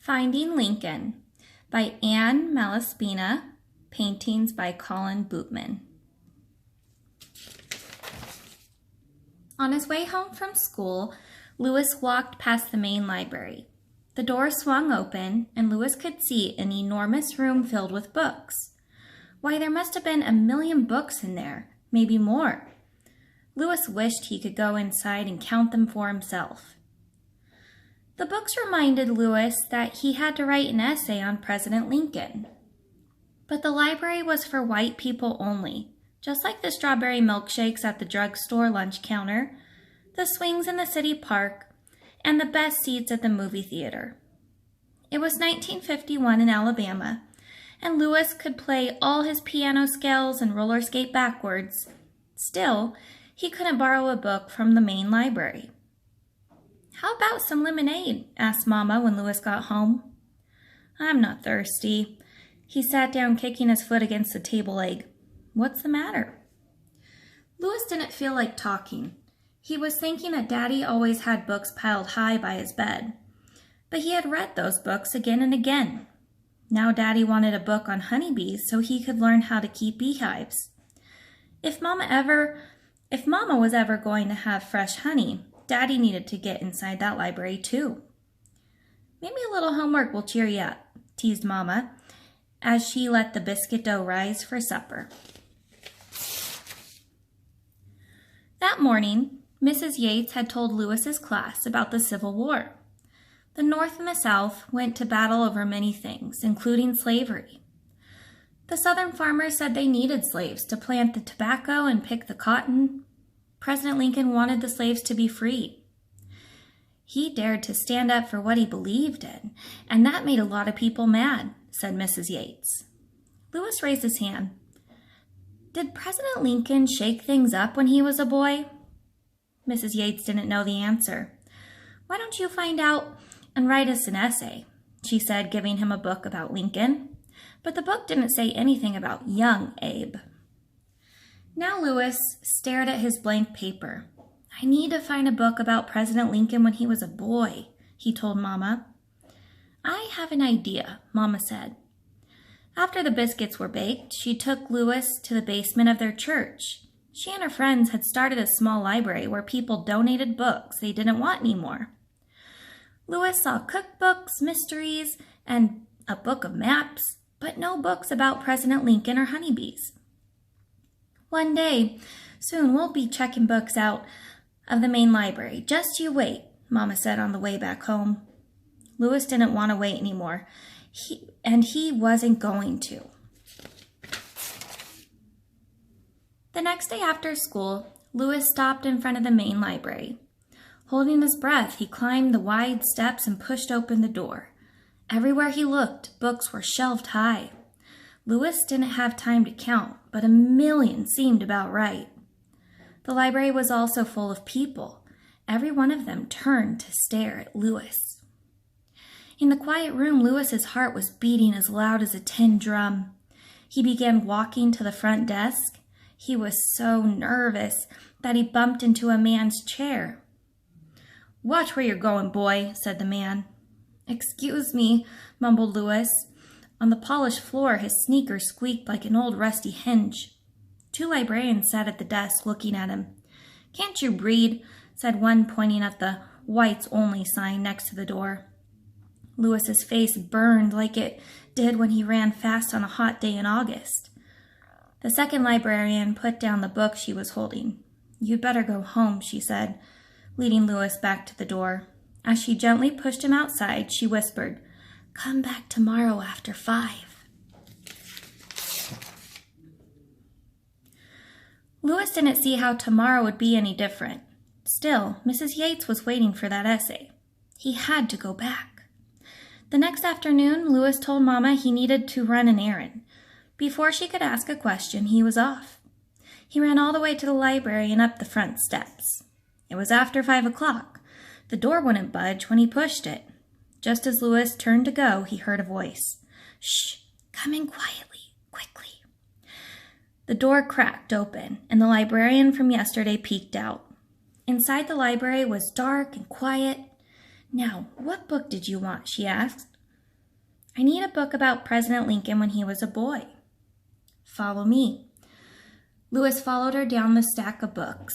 Finding Lincoln by Anne Malaspina, paintings by Colin Bootman. On his way home from school, Lewis walked past the main library. The door swung open, and Lewis could see an enormous room filled with books. Why, there must have been 1,000,000 books in there, maybe more. Lewis wished he could go inside and count them for himself. The books reminded Lewis that he had to write an essay on President Lincoln. But the library was for white people only, just like the strawberry milkshakes at the drugstore lunch counter, the swings in the city park, and the best seats at the movie theater. It was 1951 in Alabama, and Lewis could play all his piano scales and roller skate backwards. Still, he couldn't borrow a book from the main library. "How about some lemonade?" asked Mama when Lewis got home. "I'm not thirsty." He sat down, kicking his foot against the table leg. "What's the matter?" Lewis didn't feel like talking. He was thinking that Daddy always had books piled high by his bed. But he had read those books again and again. Now Daddy wanted a book on honeybees so he could learn how to keep beehives. If Mama was ever going to have fresh honey, Daddy needed to get inside that library too. "Maybe a little homework will cheer you up," teased Mama, as she let the biscuit dough rise for supper. That morning, Mrs. Yates had told Lewis's class about the Civil War. The North and the South went to battle over many things, including slavery. The Southern farmers said they needed slaves to plant the tobacco and pick the cotton. President Lincoln wanted the slaves to be freed. He dared to stand up for what he believed in, and that made a lot of people mad, said Mrs. Yates. Lewis raised his hand. "Did President Lincoln shake things up when he was a boy?" Mrs. Yates didn't know the answer. "Why don't you find out and write us an essay?" she said, giving him a book about Lincoln. But the book didn't say anything about young Abe. Now Lewis stared at his blank paper. "I need to find a book about President Lincoln when he was a boy," he told Mama. "I have an idea," Mama said. After the biscuits were baked, she took Lewis to the basement of their church. She and her friends had started a small library where people donated books they didn't want anymore. Lewis saw cookbooks, mysteries, and a book of maps, but no books about President Lincoln or honeybees. "One day, soon we'll be checking books out of the main library. Just you wait," Mama said on the way back home. Lewis didn't want to wait anymore, and he wasn't going to. The next day after school, Lewis stopped in front of the main library. Holding his breath, he climbed the wide steps and pushed open the door. Everywhere he looked, books were shelved high. Lewis didn't have time to count, but 1,000,000 seemed about right. The library was also full of people. Every one of them turned to stare at Lewis. In the quiet room, Lewis's heart was beating as loud as a tin drum. He began walking to the front desk. He was so nervous that he bumped into a man's chair. "Watch where you're going, boy," said the man. "Excuse me," mumbled Lewis. On the polished floor, his sneakers squeaked like an old rusty hinge. 2 librarians sat at the desk looking at him. "Can't you read?" said one, pointing at the "Whites Only" sign next to the door. Lewis's face burned like it did when he ran fast on a hot day in August. The second librarian put down the book she was holding. "You'd better go home," she said, leading Lewis back to the door. As she gently pushed him outside, she whispered, "Come back tomorrow after 5. Lewis didn't see how tomorrow would be any different. Still, Mrs. Yates was waiting for that essay. He had to go back. The next afternoon, Lewis told Mama he needed to run an errand. Before she could ask a question, he was off. He ran all the way to the library and up the front steps. It was after 5 o'clock. The door wouldn't budge when he pushed it. Just as Lewis turned to go, he heard a voice. "Shh! Come in quietly, quickly." The door cracked open, and the librarian from yesterday peeked out. Inside the library was dark and quiet. "Now, what book did you want?" she asked. I need a book about President Lincoln when he was a boy. Follow me. Louis followed her down the stack of books.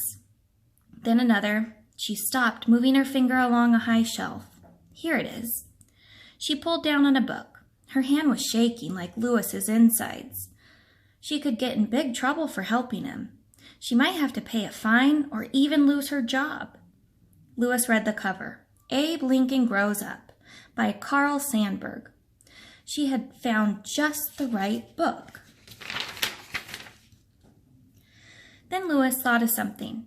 Then another. She stopped, moving her finger along a high shelf. Here it is. She pulled down on a book. Her hand was shaking like Louis's insides. She could get in big trouble for helping him. She might have to pay a fine or even lose her job. Louis read the cover. Abe Lincoln Grows Up by Carl Sandburg. She had found just the right book. Then Louis thought of something.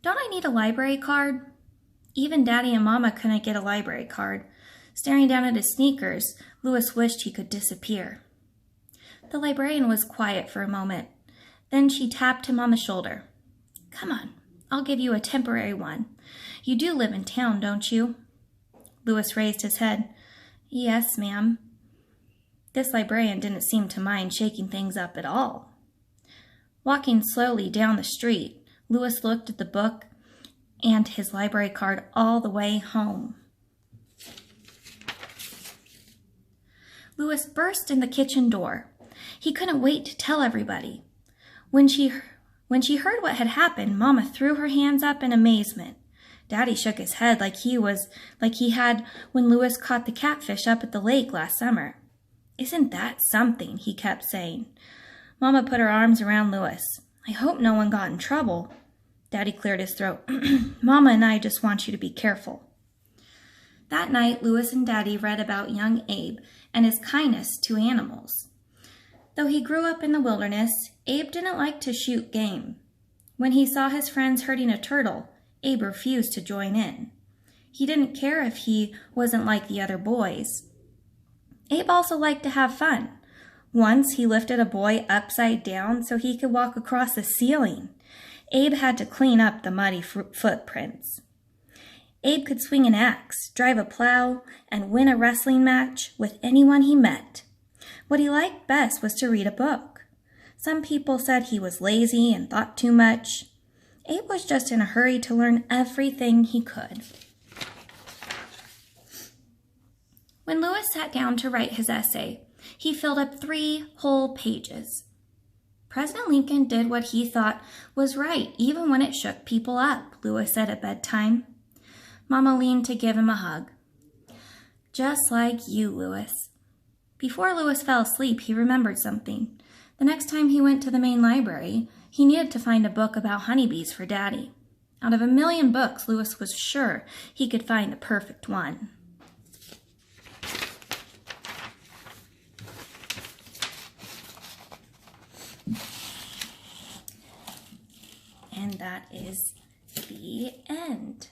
Don't I need a library card? Even Daddy and Mama couldn't get a library card. Staring down at his sneakers, Louis wished he could disappear. The librarian was quiet for a moment. Then she tapped him on the shoulder. Come on, I'll give you a temporary one. You do live in town, don't you? Louis raised his head. Yes, ma'am. This librarian didn't seem to mind shaking things up at all. Walking slowly down the street, Louis looked at the book and his library card all the way home. Louis burst in the kitchen door. He couldn't wait to tell everybody. When she heard what had happened, Mama threw her hands up in amazement. Daddy shook his head like he had when Louis caught the catfish up at the lake last summer. Isn't that something? He kept saying. Mama put her arms around Louis. I hope no one got in trouble. Daddy cleared his throat. Mama and I just want you to be careful. That night, Louis and Daddy read about young Abe and his kindness to animals. Though he grew up in the wilderness, Abe didn't like to shoot game. When he saw his friends hurting a turtle, Abe refused to join in. He didn't care if he wasn't like the other boys. Abe also liked to have fun. Once he lifted a boy upside down so he could walk across the ceiling. Abe had to clean up the muddy footprints. Abe could swing an axe, drive a plow, and win a wrestling match with anyone he met. What he liked best was to read a book. Some people said he was lazy and thought too much. Abe was just in a hurry to learn everything he could. When Louis sat down to write his essay, he filled up 3 whole pages. President Lincoln did what he thought was right, even when it shook people up, Louis said at bedtime. Mama leaned to give him a hug. Just like you, Louis. Before Louis fell asleep, he remembered something. The next time he went to the main library, he needed to find a book about honeybees for Daddy. Out of 1,000,000 books, Louis was sure he could find the perfect one. And that is the end.